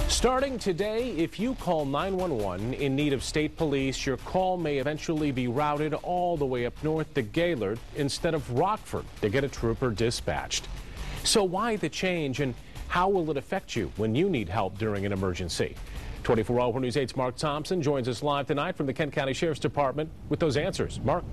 Starting today, if you call 911 in need of state police, your call may eventually be routed all the way up north to Gaylord instead of Rockford to get a trooper dispatched. So why the change, and how will it affect you when you need help during an emergency? 24-Hour News 8's Mark Thompson joins us live tonight from the Kent County Sheriff's Department with those answers. Mark.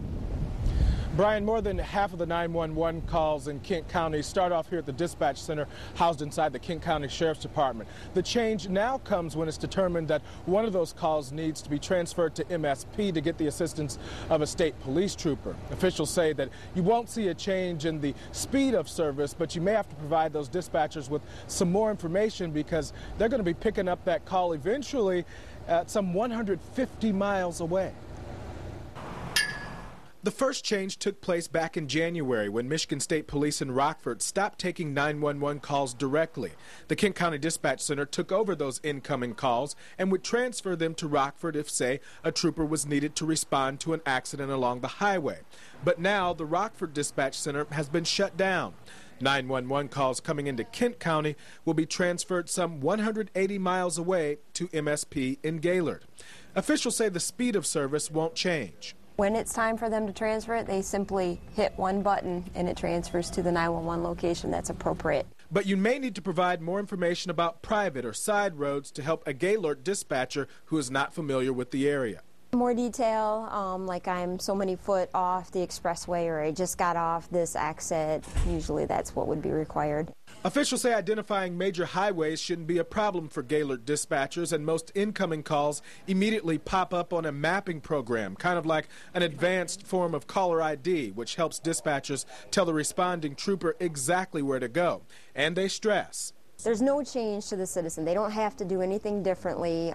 Brian, more than half of the 911 calls in Kent County start off here at the dispatch center housed inside the Kent County Sheriff's Department. The change now comes when it's determined that one of those calls needs to be transferred to MSP to get the assistance of a state police trooper. Officials say that you won't see a change in the speed of service, but you may have to provide those dispatchers with some more information because they're going to be picking up that call eventually at some 150 miles away. The first change took place back in January when Michigan State Police in Rockford stopped taking 911 calls directly. The Kent County Dispatch Center took over those incoming calls and would transfer them to Rockford if, say, a trooper was needed to respond to an accident along the highway. But now the Rockford Dispatch Center has been shut down. 911 calls coming into Kent County will be transferred some 180 miles away to MSP in Gaylord. Officials say the speed of service won't change. When it's time for them to transfer it, they simply hit one button and it transfers to the 911 location that's appropriate. But you may need to provide more information about private or side roads to help a Gaylord dispatcher who is not familiar with the area. More detail, like I'm so many foot off the expressway or I just got off this exit. Usually that's what would be required. Officials say identifying major highways shouldn't be a problem for Gaylord dispatchers, and most incoming calls immediately pop up on a mapping program, kind of like an advanced form of caller ID, which helps dispatchers tell the responding trooper exactly where to go. And they stress, there's no change to the citizen. They don't have to do anything differently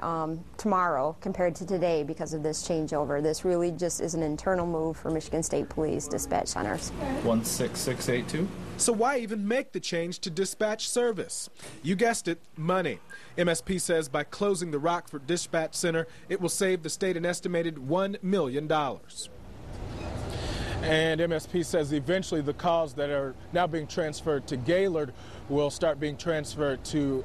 tomorrow compared to today because of this changeover. This really just is an internal move for Michigan State Police dispatch centers. 16682. So why even make the change to dispatch service? You guessed it, money. MSP says by closing the Rockford Dispatch Center, it will save the state an estimated $1 million. And MSP says eventually the calls that are now being transferred to Gaylord will start being transferred to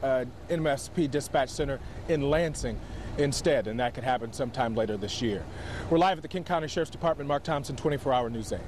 MSP Dispatch Center in Lansing instead, and that could happen sometime later this year. We're live at the Kent County Sheriff's Department. Mark Thompson, 24-Hour News 8.